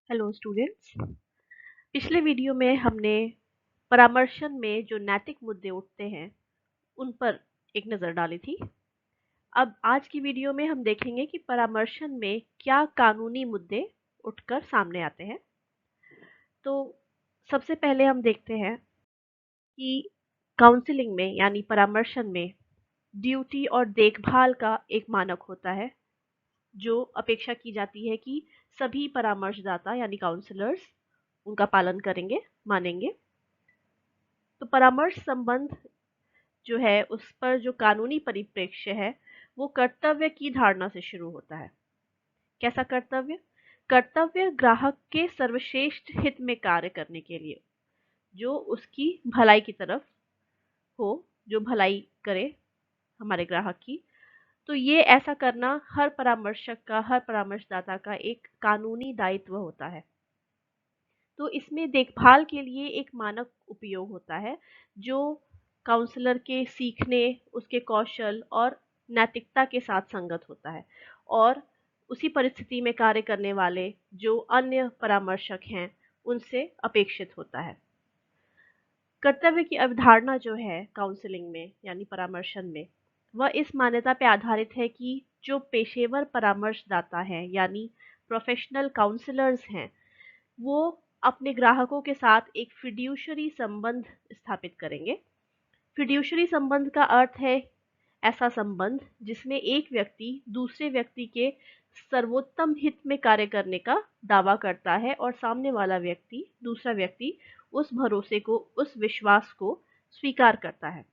Hello students. पिछले video में हमने परामर्शन में जो नैतिक मुद्दे उठते हैं उन पर एक नज़र डाली थी। अब आज की वीडियो में हम देखेंगे कि परामर्शन में क्या कानूनी मुद्दे उठकर सामने आते हैं। तो सबसे पहले हम देखते हैं कि काउंसलिंग में यानी परामर्शन में ड्यूटी और देखभाल का एक मानक होता है जो अपेक्षा की जाती है कि सभी परामर्शदाता यानी काउंसलर्स उनका पालन करेंगे, मानेंगे। तो परामर्श संबंध जो है उस पर जो कानूनी परिप्रेक्ष्य है वो कर्तव्य की धारणा से शुरू होता है। कैसा कर्तव्य? कर्तव्य ग्राहक के सर्वश्रेष्ठ हित में कार्य करने के लिए, जो उसकी भलाई की तरफ हो, जो भलाई करे हमारे ग्राहक की। तो ये ऐसा करना हर परामर्शक का, हर परामर्शदाता का एक कानूनी दायित्व होता है। तो इसमें देखभाल के लिए एक मानक उपयोग होता है जो काउंसलर के सीखने, उसके कौशल और नैतिकता के साथ संगत होता है और उसी परिस्थिति में कार्य करने वाले जो अन्य परामर्शक हैं उनसे अपेक्षित होता है। कर्तव्य की अवधारणा जो है काउंसलिंग में यानी परामर्शन में, वह इस मान्यता पर आधारित है कि जो पेशेवर परामर्शदाता हैं यानी प्रोफेशनल काउंसलर्स हैं, वो अपने ग्राहकों के साथ एक फिड्यूशरी संबंध स्थापित करेंगे। फिड्यूशरी संबंध का अर्थ है ऐसा संबंध जिसमें एक व्यक्ति दूसरे व्यक्ति के सर्वोत्तम हित में कार्य करने का दावा करता है और सामने वाला व्यक्ति, दूसरा व्यक्ति उस भरोसे को, उस विश्वास को स्वीकार करता है।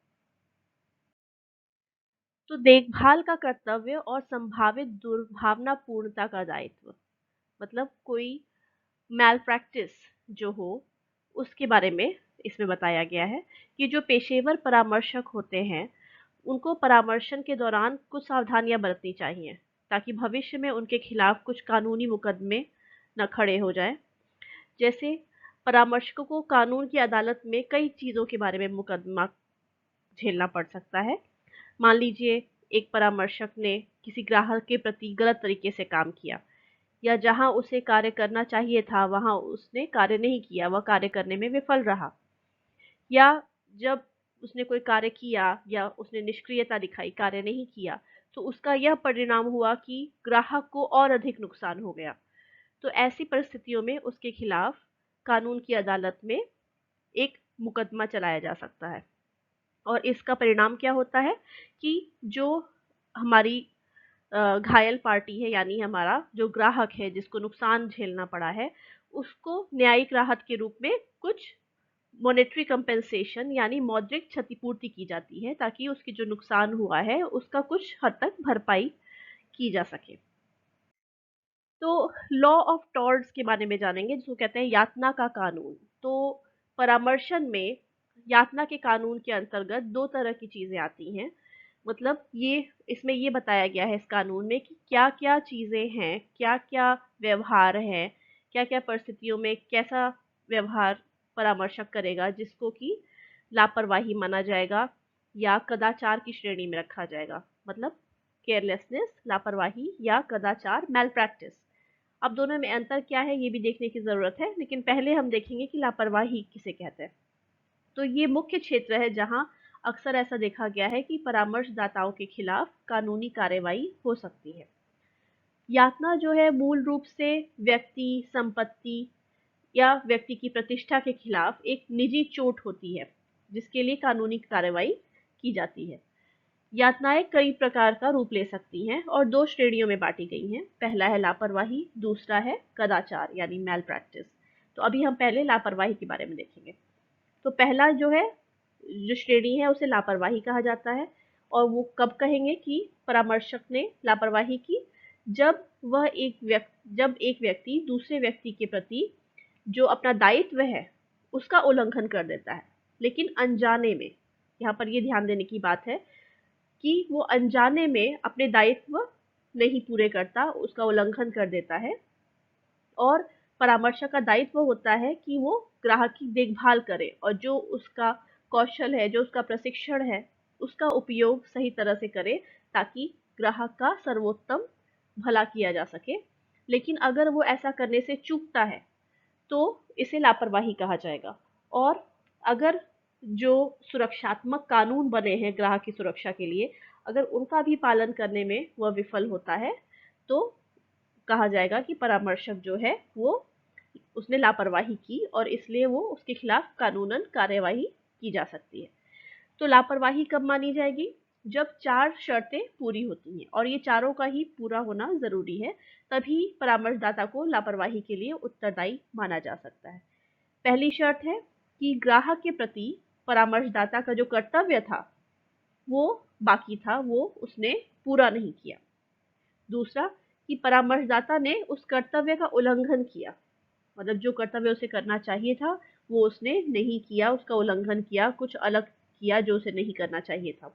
तो देखभाल का कर्तव्य और संभावित दुर्भावनापूर्णता का दायित्व, मतलब कोई मैल प्रैक्टिस जो हो उसके बारे में इसमें बताया गया है कि जो पेशेवर परामर्शक होते हैं उनको परामर्शन के दौरान कुछ सावधानियां बरतनी चाहिए ताकि भविष्य में उनके खिलाफ कुछ कानूनी मुकदमे न खड़े हो जाएं। जैसे परामर्शकों को कानून की अदालत में कई चीज़ों के बारे में मुकदमा झेलना पड़ सकता है। मान लीजिए एक परामर्शक ने किसी ग्राहक के प्रति गलत तरीके से काम किया या जहां उसे कार्य करना चाहिए था वहां उसने कार्य नहीं किया, वह कार्य करने में विफल रहा, या जब उसने कोई कार्य किया या उसने निष्क्रियता दिखाई, कार्य नहीं किया, तो उसका यह परिणाम हुआ कि ग्राहक को और अधिक नुकसान हो गया। तो ऐसी परिस्थितियों में उसके खिलाफ कानून की अदालत में एक मुकदमा चलाया जा सकता है और इसका परिणाम क्या होता है कि जो हमारी घायल पार्टी है यानी हमारा जो ग्राहक है जिसको नुकसान झेलना पड़ा है, उसको न्यायिक राहत के रूप में कुछ मॉनेटरी कंपेंसेशन यानी मौद्रिक क्षतिपूर्ति की जाती है ताकि उसकी जो नुकसान हुआ है उसका कुछ हद तक भरपाई की जा सके। तो लॉ ऑफ टॉर्ट्स के बारे में जानेंगे जिसको कहते हैं यातना का कानून। तो परामर्शन में यातना के कानून के अंतर्गत दो तरह की चीज़ें आती हैं। मतलब ये इसमें ये बताया गया है इस कानून में कि क्या-क्या चीज़ें हैं, क्या-क्या व्यवहार है, क्या-क्या परिस्थितियों में कैसा व्यवहार परामर्शक करेगा जिसको कि लापरवाही माना जाएगा या कदाचार की श्रेणी में रखा जाएगा। मतलब केयरलेसनेस, लापरवाही या कदाचार, मैल प्रैक्टिस। अब दोनों में अंतर क्या है ये भी देखने की ज़रूरत है, लेकिन पहले हम देखेंगे कि लापरवाही किसे कहते हैं। तो ये मुख्य क्षेत्र है जहां अक्सर ऐसा देखा गया है कि परामर्शदाताओं के खिलाफ कानूनी कार्रवाई हो सकती है। यातना जो है मूल रूप से व्यक्ति, संपत्ति या व्यक्ति की प्रतिष्ठा के खिलाफ एक निजी चोट होती है, जिसके लिए कानूनी कार्रवाई की जाती है। यातनाएं कई प्रकार का रूप ले सकती हैं और दो श्रेणियों में बांटी गई हैं। पहला है लापरवाही, दूसरा है कदाचार यानी मैल प्रैक्टिस। तो अभी हम पहले लापरवाही के बारे में देखेंगे। तो पहला जो है, जो श्रेणी है उसे लापरवाही कहा जाता है और वो कब कहेंगे कि परामर्शक ने लापरवाही की, जब एक व्यक्ति दूसरे व्यक्ति के प्रति जो अपना दायित्व है उसका उल्लंघन कर देता है, लेकिन अनजाने में। यहाँ पर ये ध्यान देने की बात है कि वो अनजाने में अपने दायित्व नहीं पूरे करता, उसका उल्लंघन कर देता है और परामर्शक का दायित्व होता है कि वो ग्राहक की देखभाल करे और जो उसका कौशल है, जो उसका प्रशिक्षण है, उसका उपयोग सही तरह से करे ताकि ग्राहक का सर्वोत्तम भला किया जा सके। लेकिन अगर वो ऐसा करने से चूकता है तो इसे लापरवाही कहा जाएगा। और अगर जो सुरक्षात्मक कानून बने हैं ग्राहक की सुरक्षा के लिए, अगर उनका भी पालन करने में वह विफल होता है, तो कहा जाएगा कि परामर्शक जो है वो उसने लापरवाही की और इसलिए वो उसके खिलाफ कानूनन कार्यवाही की जा सकती है। तो लापरवाही कब मानी जाएगी? जब 4 शर्तें पूरी होती हैं और ये चारों का ही पूरा होना ज़रूरी है, तभी परामर्शदाता को लापरवाही के लिए उत्तरदायी माना जा सकता है। पहली शर्त है कि ग्राहक के प्रति परामर्शदाता का जो कर्तव्य था, वो बाकी था, वो उसने पूरा नहीं किया। दूसरा, कि परामर्शदाता ने उस कर्तव्य का उल्लंघन किया, मतलब जो कर्तव्य उसे करना चाहिए था, वो उसने नहीं किया, उसका उल्लंघन किया, कुछ अलग किया जो उसे नहीं करना चाहिए था।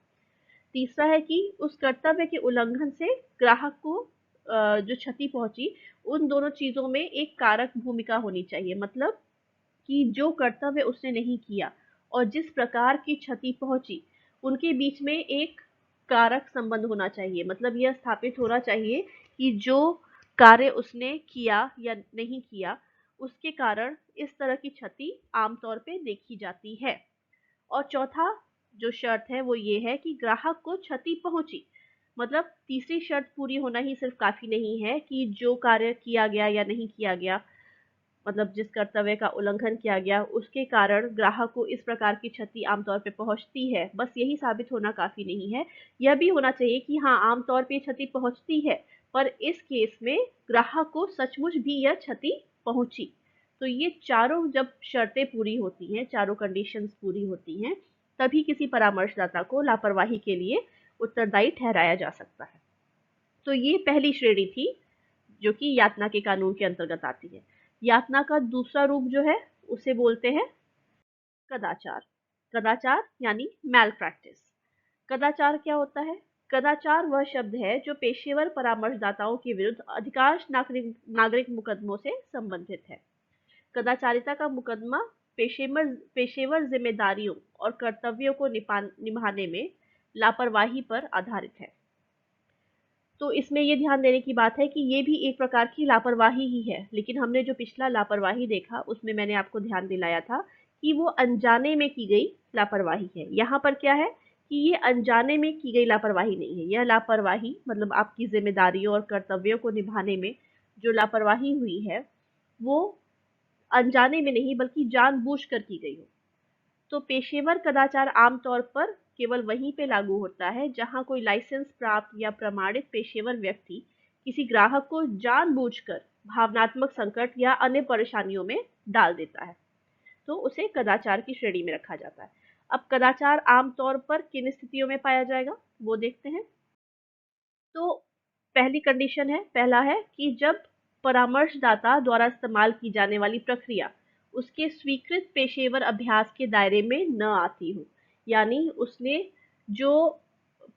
तीसरा है कि उस कर्तव्य के उल्लंघन से ग्राहक को जो क्षति पहुंची, उन दोनों चीजों में एक कारक भूमिका होनी चाहिए। मतलब कि जो कर्तव्य उसने नहीं किया और जिस प्रकार की क्षति पहुंची, उनके बीच में एक कारक संबंध होना चाहिए। मतलब यह स्थापित होना चाहिए कि जो कार्य उसने किया या नहीं किया, उसके कारण इस तरह की क्षति आमतौर पे देखी जाती है। और चौथा जो शर्त है वो ये है कि ग्राहक को क्षति पहुंची। मतलब तीसरी शर्त पूरी होना ही सिर्फ काफी नहीं है कि जो कार्य किया गया या नहीं किया गया, मतलब जिस कर्तव्य का उल्लंघन किया गया उसके कारण ग्राहक को इस प्रकार की क्षति आमतौर पे पहुंचती है, बस यही साबित होना काफी नहीं है। यह भी होना चाहिए कि हाँ, आमतौर पे क्षति पहुंचती है, पर इस केस में ग्राहक को सचमुच भी यह क्षति पहुंची। तो ये चारों जब शर्तें पूरी होती हैं, चारों कंडीशंस पूरी होती हैं, तभी किसी परामर्शदाता को लापरवाही के लिए उत्तरदायी ठहराया जा सकता है। तो ये पहली श्रेणी थी जो कि यातना के कानून के अंतर्गत आती है। यातना का दूसरा रूप जो है उसे बोलते हैं कदाचार। कदाचार यानी मैल प्रैक्टिस। कदाचार क्या होता है? कदाचार वह शब्द है जो पेशेवर परामर्शदाताओं के विरुद्ध अधिकांश नागरिक नागरिक मुकदमों से संबंधित है। कदाचारिता का मुकदमा पेशेवर पेशेवर जिम्मेदारियों और कर्तव्यों को निभाने में लापरवाही पर आधारित है। तो इसमें ये ध्यान देने की बात है कि ये भी एक प्रकार की लापरवाही ही है, लेकिन हमने जो पिछला लापरवाही देखा उसमें मैंने आपको ध्यान दिलाया था कि वो अनजाने में की गई लापरवाही है। यहाँ पर क्या है कि ये अनजाने में की गई लापरवाही नहीं है। यह लापरवाही मतलब आपकी जिम्मेदारियों और कर्तव्यों को निभाने में जो लापरवाही हुई है, वो अनजाने में नहीं बल्कि जानबूझकर की गई हो। तो पेशेवर कदाचार आमतौर पर केवल वहीं पे लागू होता है जहां कोई लाइसेंस प्राप्त या प्रमाणित पेशेवर व्यक्ति किसी ग्राहक को जानबूझकर भावनात्मक संकट या अन्य परेशानियों में डाल देता है, तो उसे कदाचार की श्रेणी में रखा जाता है। अब कदाचार आमतौर पर किन स्थितियों में पाया जाएगा वो देखते हैं। तो पहली कंडीशन है, पहला है कि जब परामर्शदाता द्वारा इस्तेमाल की जाने वाली प्रक्रिया उसके स्वीकृत पेशेवर अभ्यास के दायरे में न आती हो। यानी उसने जो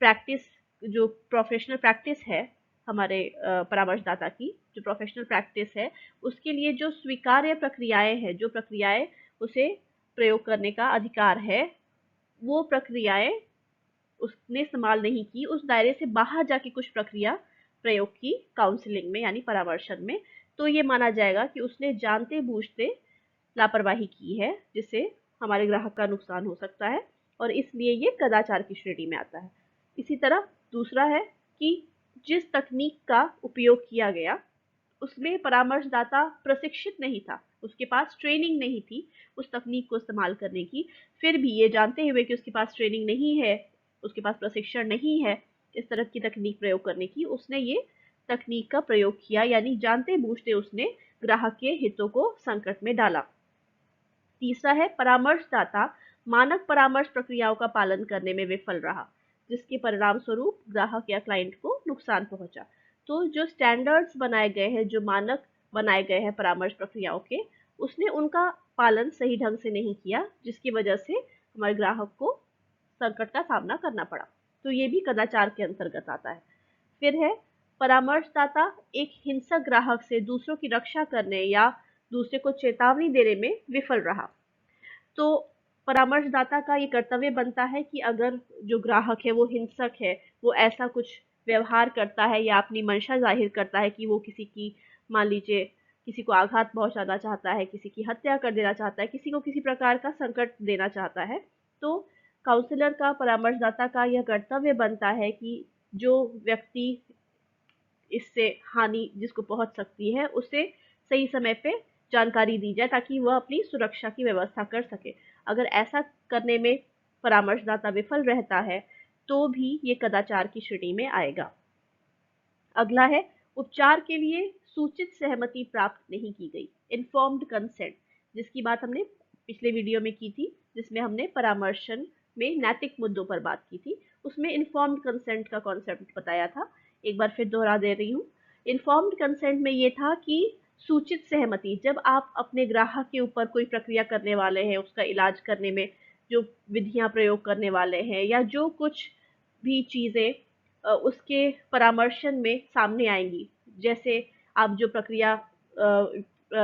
प्रैक्टिस जो प्रोफेशनल प्रैक्टिस है, हमारे परामर्शदाता की जो प्रोफेशनल प्रैक्टिस है, उसके लिए जो स्वीकार्य प्रक्रियाएं हैं, जो प्रक्रियाएं उसे प्रयोग करने का अधिकार है, वो प्रक्रियाएं उसने इस्तेमाल नहीं की, उस दायरे से बाहर जाके कुछ प्रक्रिया प्रयोग की काउंसलिंग में यानी परामर्शन में, तो ये माना जाएगा कि उसने जानते बूझते लापरवाही की है, जिससे हमारे ग्राहक का नुकसान हो सकता है और इसलिए ये कदाचार की श्रेणी में आता है। इसी तरह दूसरा है कि जिस तकनीक का उपयोग किया गया उसमें परामर्शदाता प्रशिक्षित नहीं था, उसके पास ट्रेनिंग नहीं थी उस तकनीक को इस्तेमाल करने की, फिर भी ये जानते हुए कि उसके पास ट्रेनिंग नहीं है, उसके पास प्रशिक्षण नहीं है इस तरह की तकनीक प्रयोग करने की, उसने ये तकनीक का प्रयोग किया, यानी जानते बूझते उसने ग्राहक के हितों को संकट में डाला। तीसरा है परामर्शदाता मानक परामर्श प्रक्रियाओं का पालन करने में विफल रहा, जिसके परिणाम स्वरूप ग्राहक या क्लाइंट को नुकसान पहुंचा। तो जो स्टैंडर्ड्स बनाए गए हैं, जो मानक बनाए गए हैं परामर्श प्रक्रियाओं के, उसने उनका पालन सही ढंग से नहीं किया, जिसकी वजह से हमारे ग्राहक को संकट का सामना करना पड़ा। तो ये भी कदाचार के अंतर्गत आता है। फिर है परामर्शदाता एक हिंसक ग्राहक से दूसरों की रक्षा करने या दूसरे को चेतावनी देने में विफल रहा। तो परामर्शदाता का ये कर्तव्य बनता है कि अगर जो ग्राहक है वो हिंसक है, वो ऐसा कुछ व्यवहार करता है या अपनी मंशा जाहिर करता है कि वो किसी की मान लीजिए किसी को आघात पहुंचाना चाहता है, किसी की हत्या कर देना चाहता है, किसी को किसी प्रकार का संकट देना चाहता है, तो काउंसलर का, परामर्शदाता का यह कर्तव्य बनता है कि जो व्यक्ति इससे हानि जिसको पहुंच सकती है, उसे सही समय पे जानकारी दी जाए ताकि वह अपनी सुरक्षा की व्यवस्था कर सके। अगर ऐसा करने में परामर्शदाता विफल रहता है, तो भी ये कदाचार की श्रेणी में आएगा। अगला है, उपचार के लिए सूचित सहमति प्राप्त नहीं की गई, इन्फॉर्म्ड कंसेंट, जिसकी बात हमने पिछले वीडियो में की थी, जिसमें हमने परामर्शन में नैतिक मुद्दों पर बात की थी। उसमें इन्फॉर्म्ड कंसेंट का कॉन्सेप्ट बताया था, एक बार फिर दोहरा दे रही हूँ। इन्फॉर्म्ड कंसेंट में ये था कि सूचित सहमति, जब आप अपने ग्राहक के ऊपर कोई प्रक्रिया करने वाले हैं, उसका इलाज करने में जो विधियां प्रयोग करने वाले हैं, या जो कुछ भी चीज़ें उसके परामर्शन में सामने आएंगी, जैसे आप जो प्रक्रिया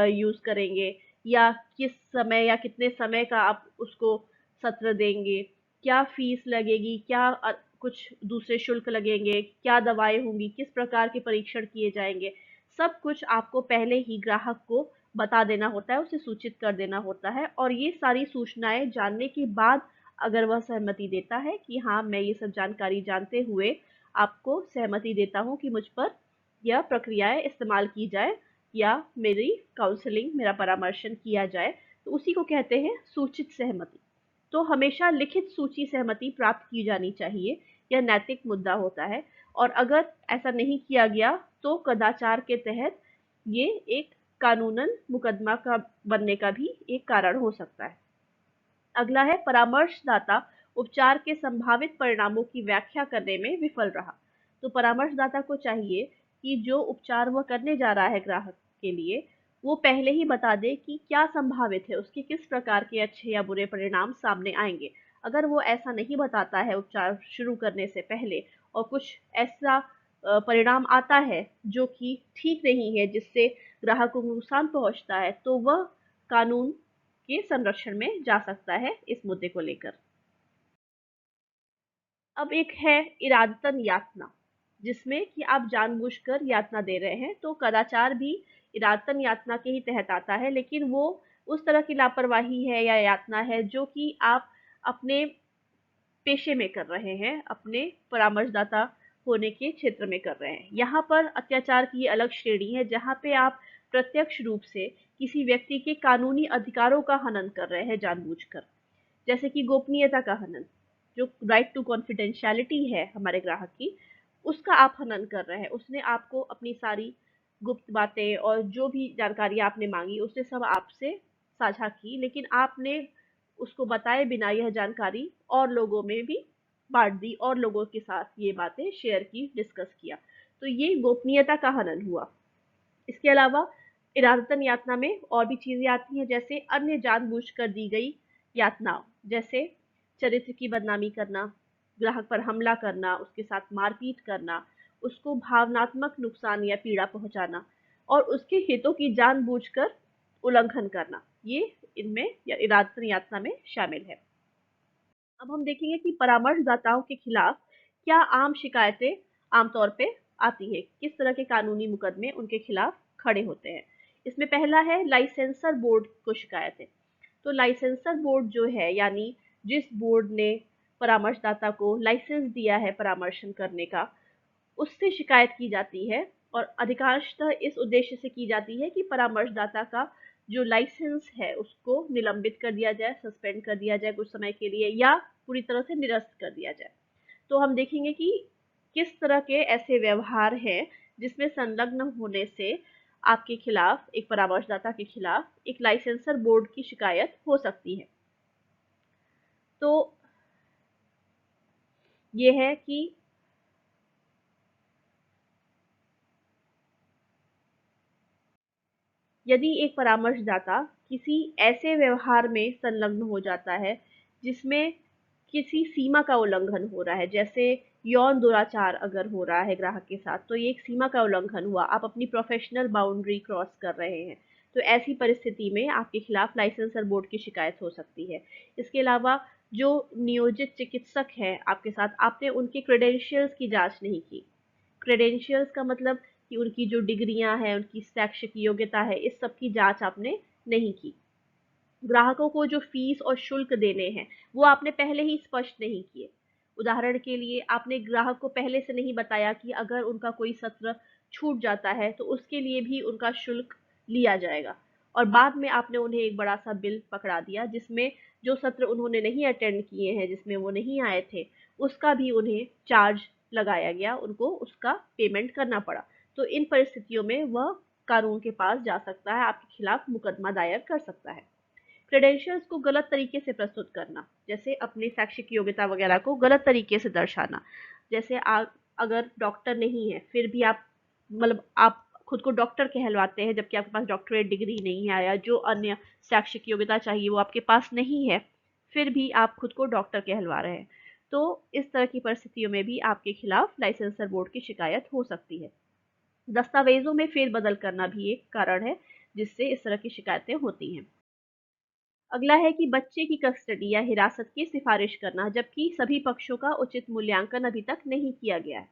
यूज़ करेंगे, या किस समय या कितने समय का आप उसको सत्र देंगे, क्या फीस लगेगी, क्या कुछ दूसरे शुल्क लगेंगे, क्या दवाएं होंगी, किस प्रकार के परीक्षण किए जाएंगे, सब कुछ आपको पहले ही ग्राहक को बता देना होता है, उसे सूचित कर देना होता है। और ये सारी सूचनाएं जानने के बाद अगर वह सहमति देता है कि हाँ, मैं ये सब जानकारी जानते हुए आपको सहमति देता हूँ कि मुझ पर यह प्रक्रियाएं इस्तेमाल की जाए या मेरी काउंसलिंग, मेरा परामर्शन किया जाए, तो उसी को कहते हैं सूचित सहमति। तो हमेशा लिखित सूची सहमति प्राप्त की जानी चाहिए, यह नैतिक मुद्दा होता है। और अगर ऐसा नहीं किया गया तो कदाचार के तहत ये एक कानूनन मुकदमा का बनने का भी एक कारण हो सकता है। अगला है, परामर्शदाता उपचार के संभावित परिणामों की व्याख्या करने में विफल रहा। तो परामर्शदाता को चाहिए कि जो उपचार वह करने जा रहा है ग्राहक के लिए, वो पहले ही बता दे कि क्या संभावित है, उसके किस प्रकार के अच्छे या बुरे परिणाम सामने आएंगे। अगर वो ऐसा नहीं बताता है उपचार शुरू करने से पहले, और कुछ ऐसा परिणाम आता है जो कि ठीक नहीं है, जिससे ग्राहकों को नुकसान पहुंचता है, तो वह कानून के संरक्षण में जा सकता है इस मुद्दे को लेकर। अब एक है इरादतन यातना, जिसमें कि आप जानबूझकर यातना दे रहे हैं, तो कदाचार भी इरादतन यातना के ही तहत आता है, लेकिन वो उस तरह की लापरवाही है या यातना है जो कि आप अपने पेशे में कर रहे हैं, अपने परामर्शदाता होने के क्षेत्र में कर रहे हैं। यहाँ पर अत्याचार की अलग श्रेणी है, जहाँ पे आप प्रत्यक्ष रूप से किसी व्यक्ति के कानूनी अधिकारों का हनन कर रहे हैं जानबूझकर, जैसे कि गोपनीयता का हनन, जो राइट टू कॉन्फिडेंशियलिटी है हमारे ग्राहक की, उसका आप हनन कर रहे हैं। उसने आपको अपनी सारी गुप्त बातें और जो भी जानकारी आपने मांगी, उसने सब आपसे साझा की, लेकिन आपने उसको बताए बिना यह जानकारी और लोगों में भी बांट दी, और लोगों के साथ ये बातें शेयर की, डिस्कस किया, तो ये गोपनीयता का हनन हुआ। इसके अलावा इरादतन यातना में और भी चीजें आती हैं, जैसे अन्य जानबूझकर दी गई यातना, जैसे चरित्र की बदनामी करना, ग्राहक पर हमला करना, उसके साथ मारपीट करना, उसको भावनात्मक नुकसान या पीड़ा पहुंचाना, और उसके हितों की जानबूझकर उल्लंघन करना, ये इनमें या इरादतन यातना में शामिल है। अब हम देखेंगे कि परामर्शदाताओं के खिलाफ क्या आम शिकायतें आमतौर पे आती है, किस तरह के कानूनी मुकदमे उनके खिलाफ खड़े होते हैं। इसमें पहला है लाइसेंसर बोर्ड को शिकायतें। तो लाइसेंसर बोर्ड जो है, यानी जिस बोर्ड ने परामर्शदाता को लाइसेंस दिया है परामर्शन करने का, उससे शिकायत की जाती है, और अधिकांशतः इस उद्देश्य से की जाती है कि परामर्शदाता का जो लाइसेंस है उसको निलंबित कर दिया जाए, सस्पेंड कर दिया जाए कुछ समय के लिए, या पूरी तरह से निरस्त कर दिया जाए। तो हम देखेंगे कि किस तरह के ऐसे व्यवहार हैं जिसमें संलग्न होने से आपके खिलाफ, एक परामर्शदाता के खिलाफ, एक लाइसेंसर बोर्ड की शिकायत हो सकती है। तो ये है कि यदि एक परामर्शदाता किसी ऐसे व्यवहार में संलग्न हो जाता है जिसमें किसी सीमा का उल्लंघन हो रहा है, जैसे यौन दुराचार अगर हो रहा है ग्राहक के साथ, तो ये एक सीमा का उल्लंघन हुआ, आप अपनी प्रोफेशनल बाउंड्री क्रॉस कर रहे हैं, तो ऐसी परिस्थिति में आपके खिलाफ लाइसेंसर बोर्ड की शिकायत हो सकती है। इसके अलावा जो नियोजित चिकित्सक हैं आपके साथ, आपने उनके क्रेडेंशियल्स की जांच नहीं की। क्रेडेंशियल्स का मतलब कि उनकी जो डिग्रियां हैं, उनकी शैक्षिक योग्यता है, इस सब की जांच आपने नहीं की। ग्राहकों को जो फीस और शुल्क देने हैं वो आपने पहले ही स्पष्ट नहीं किए। उदाहरण के लिए आपने ग्राहक को पहले से नहीं बताया कि अगर उनका कोई सत्र छूट जाता है तो उसके लिए भी उनका शुल्क लिया जाएगा, और बाद में आपने उन्हें एक बड़ा सा बिल पकड़ा दिया जिसमें जो सत्र उन्होंने नहीं अटेंड किए हैं, जिसमें वो नहीं आए थे, उसका भी उन्हें चार्ज लगाया गया, उनको उसका पेमेंट करना पड़ा। तो इन परिस्थितियों में वह कानून के पास जा सकता है, आपके खिलाफ मुकदमा दायर कर सकता है। क्रेडेंशियल्स को गलत तरीके से प्रस्तुत करना, जैसे अपनी शैक्षिक योग्यता वगैरह को गलत तरीके से दर्शाना। जैसे अगर डॉक्टर नहीं है फिर भी आप, मतलब आप खुद को डॉक्टर कहलवाते हैं जबकि आपके पास डॉक्टरेट डिग्री नहीं है, या जो अन्य शैक्षिक योग्यता चाहिए वो आपके पास नहीं है, फिर भी आप खुद को डॉक्टर कहलवा रहे हैं। तो इस तरह की परिस्थितियों में भी आपके खिलाफ लाइसेंसर बोर्ड की शिकायत हो सकती है। दस्तावेजों में फेरबदल करना भी एक कारण है जिससे इस तरह की शिकायतें होती हैं। अगला है कि बच्चे की कस्टडी या हिरासत की सिफारिश करना, जबकि सभी पक्षों का उचित मूल्यांकन अभी तक नहीं किया गया है।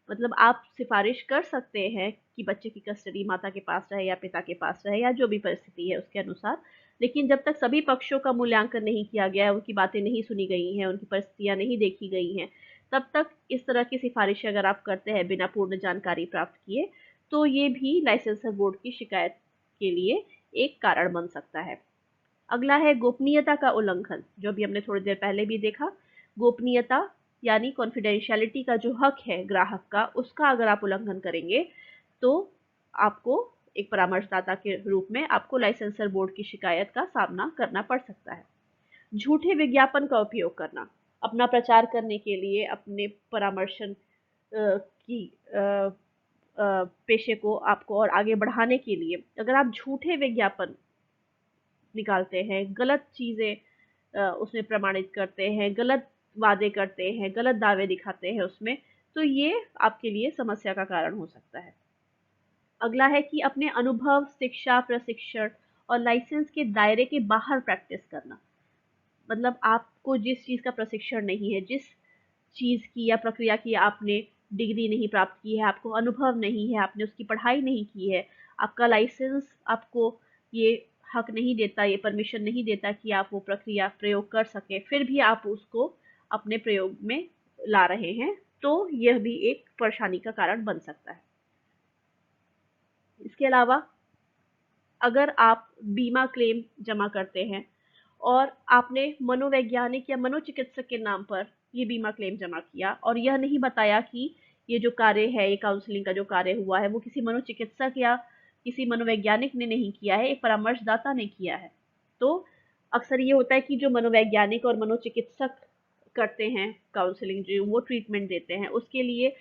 मतलब आप सिफारिश कर सकते हैं कि बच्चे की कस्टडी माता के पास रहे या पिता के पास रहे, या जो भी परिस्थिति है उसके अनुसार, लेकिन जब तक सभी पक्षों का मूल्यांकन नहीं किया गया है, उनकी बातें नहीं सुनी गई हैं, उनकी परिस्थितियां नहीं देखी गई हैं, तब तक इस तरह की सिफारिशें अगर आप करते हैं बिना पूर्ण जानकारी प्राप्त किए, तो ये भी लाइसेंसर बोर्ड की शिकायत के लिए एक कारण बन सकता है। अगला है गोपनीयता का उल्लंघन, जो भी हमने थोड़ी देर पहले भी देखा। गोपनीयता यानी कॉन्फिडेंशियलिटी का जो हक है ग्राहक का, उसका अगर आप उल्लंघन करेंगे तो आपको एक परामर्शदाता के रूप में आपको लाइसेंसर बोर्ड की शिकायत का सामना करना पड़ सकता है। झूठे विज्ञापन का उपयोग करना, अपना प्रचार करने के लिए, अपने परामर्शन की पेशे को आपको और आगे बढ़ाने के लिए अगर आप झूठे विज्ञापन निकालते हैं, गलत चीज़ें उसमें प्रमाणित करते हैं, गलत वादे करते हैं, गलत दावे दिखाते हैं उसमें, तो ये आपके लिए समस्या का कारण हो सकता है। अगला है कि अपने अनुभव, शिक्षा, प्रशिक्षण और लाइसेंस के दायरे के बाहर प्रैक्टिस करना। मतलब आपको जिस चीज़ का प्रशिक्षण नहीं है, जिस चीज़ की या प्रक्रिया की आपने डिग्री नहीं प्राप्त की है, आपको अनुभव नहीं है, आपने उसकी पढ़ाई नहीं की है, आपका लाइसेंस आपको ये हक नहीं देता, ये परमिशन नहीं देता कि आप वो प्रक्रिया प्रयोग कर सकें, फिर भी आप उसको अपने प्रयोग में ला रहे हैं, तो यह भी एक परेशानी का कारण बन सकता है। इसके अलावा अगर आप बीमा क्लेम जमा करते हैं और आपने मनोवैज्ञानिक या मनोचिकित्सक के नाम पर ये बीमा क्लेम जमा किया और यह नहीं बताया कि ये जो कार्य है, ये काउंसलिंग का जो कार्य हुआ है, वो किसी मनोचिकित्सक या किसी मनोवैज्ञानिक ने नहीं किया है, एक परामर्शदाता ने किया है। तो अक्सर ये होता है कि जो मनोवैज्ञानिक और मनोचिकित्सक करते हैं काउंसलिंग, जो वो ट्रीटमेंट देते हैं, उसके लिए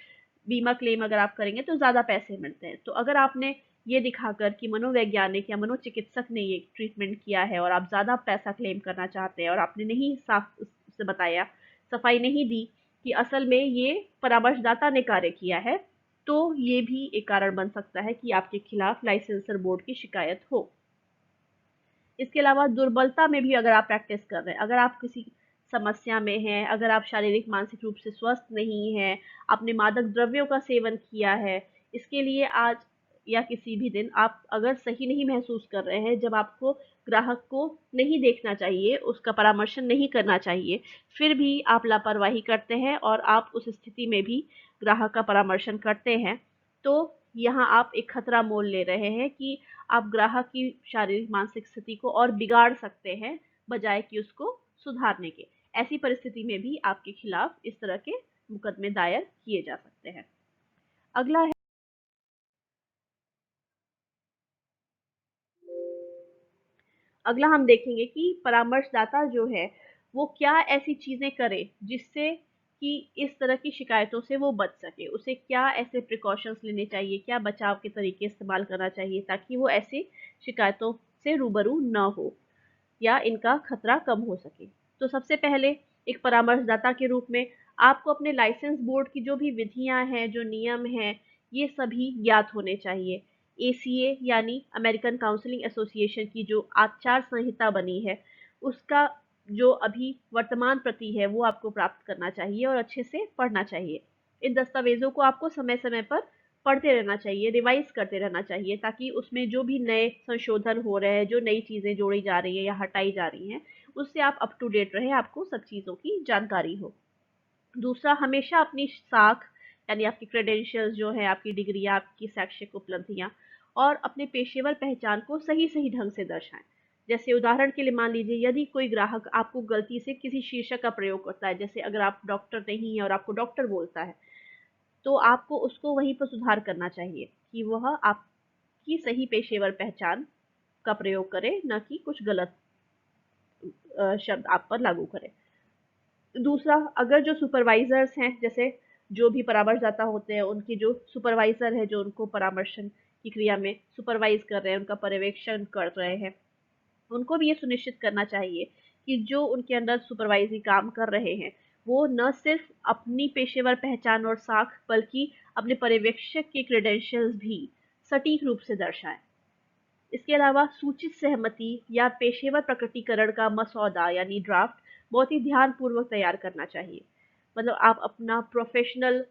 बीमा क्लेम अगर आप करेंगे तो ज़्यादा पैसे मिलते हैं। तो अगर आपने ये दिखाकर कि मनोवैज्ञानिक या मनोचिकित्सक ने ये ट्रीटमेंट किया है और आप ज़्यादा पैसा क्लेम करना चाहते हैं और आपने नहीं साफ उससे बताया, सफाई नहीं दी कि असल में ये परामर्शदाता ने कार्य किया है, तो ये भी एक कारण बन सकता है कि आपके खिलाफ लाइसेंसर बोर्ड की शिकायत हो। इसके अलावा दुर्बलता में भी अगर आप प्रैक्टिस कर रहे हैं, अगर आप किसी समस्या में हैं, अगर आप शारीरिक मानसिक रूप से स्वस्थ नहीं हैं, आपने मादक द्रव्यों का सेवन किया है, इसके लिए आज या किसी भी दिन आप अगर सही नहीं महसूस कर रहे हैं, जब आपको ग्राहक को नहीं देखना चाहिए, उसका परामर्शन नहीं करना चाहिए, फिर भी आप लापरवाही करते हैं और आप उस स्थिति में भी ग्राहक का परामर्शन करते हैं, तो यहाँ आप एक खतरा मोल ले रहे हैं कि आप ग्राहक की शारीरिक मानसिक स्थिति को और बिगाड़ सकते हैं बजाय कि उसको सुधारने के। ऐसी परिस्थिति में भी आपके खिलाफ इस तरह के मुकदमे दायर किए जा सकते हैं। अगला है, अगला हम देखेंगे कि परामर्शदाता जो है वो क्या ऐसी चीजें करे जिससे कि इस तरह की शिकायतों से वो बच सके, उसे क्या ऐसे प्रिकॉशंस लेने चाहिए, क्या बचाव के तरीके इस्तेमाल करना चाहिए ताकि वो ऐसी शिकायतों से रूबरू न हो या इनका खतरा कम हो सके। तो सबसे पहले एक परामर्शदाता के रूप में आपको अपने लाइसेंस बोर्ड की जो भी विधियां हैं, जो नियम हैं, ये सभी ज्ञात होने चाहिए। एसीए यानी अमेरिकन काउंसलिंग एसोसिएशन की जो आचार संहिता बनी है, उसका जो अभी वर्तमान प्रति है वो आपको प्राप्त करना चाहिए और अच्छे से पढ़ना चाहिए। इन दस्तावेजों को आपको समय समय पर पढ़ते रहना चाहिए, रिवाइज करते रहना चाहिए, ताकि उसमें जो भी नए संशोधन हो रहे हैं, जो नई चीज़ें जोड़ी जा रही हैं या हटाई जा रही हैं, उससे आप अप टू डेट रहें, आपको सब चीज़ों की जानकारी हो। दूसरा, हमेशा अपनी साख यानी आपकी क्रेडेंशियल्स जो है, आपकी डिग्रियाँ, आपकी शैक्षिक उपलब्धियाँ और अपने पेशेवर पहचान को सही-सही ढंग से दर्शाएँ। जैसे उदाहरण के लिए मान लीजिए, यदि कोई ग्राहक आपको गलती से किसी शीर्षक का प्रयोग करता है, जैसे अगर आप डॉक्टर नहीं हैं और आपको डॉक्टर बोलता है, तो आपको उसको वहीं पर सुधार करना चाहिए कि वह आपकी सही पेशेवर पहचान का प्रयोग करे, ना कि कुछ गलत शब्द आप पर लागू करे। दूसरा, अगर जो सुपरवाइजर्स हैं, जैसे जो भी परामर्शदाता होते हैं, उनकी जो सुपरवाइजर है, जो उनको परामर्शन की क्रिया में सुपरवाइज कर रहे हैं, उनका पर्यवेक्षण कर रहे हैं, उनको भी ये सुनिश्चित करना चाहिए कि जो उनके अंडर सुपरवाइजरी काम कर रहे हैं, वो न सिर्फ अपनी पेशेवर पहचान और साख, बल्कि अपने पर्यवेक्षक के क्रेडेंशियल्स भी सटीक रूप से दर्शाएं। इसके अलावा सूचित सहमति या पेशेवर प्रकटीकरण का मसौदा यानी ड्राफ्ट बहुत ही ध्यानपूर्वक तैयार करना चाहिए। मतलब आप अपना प्रोफेशनल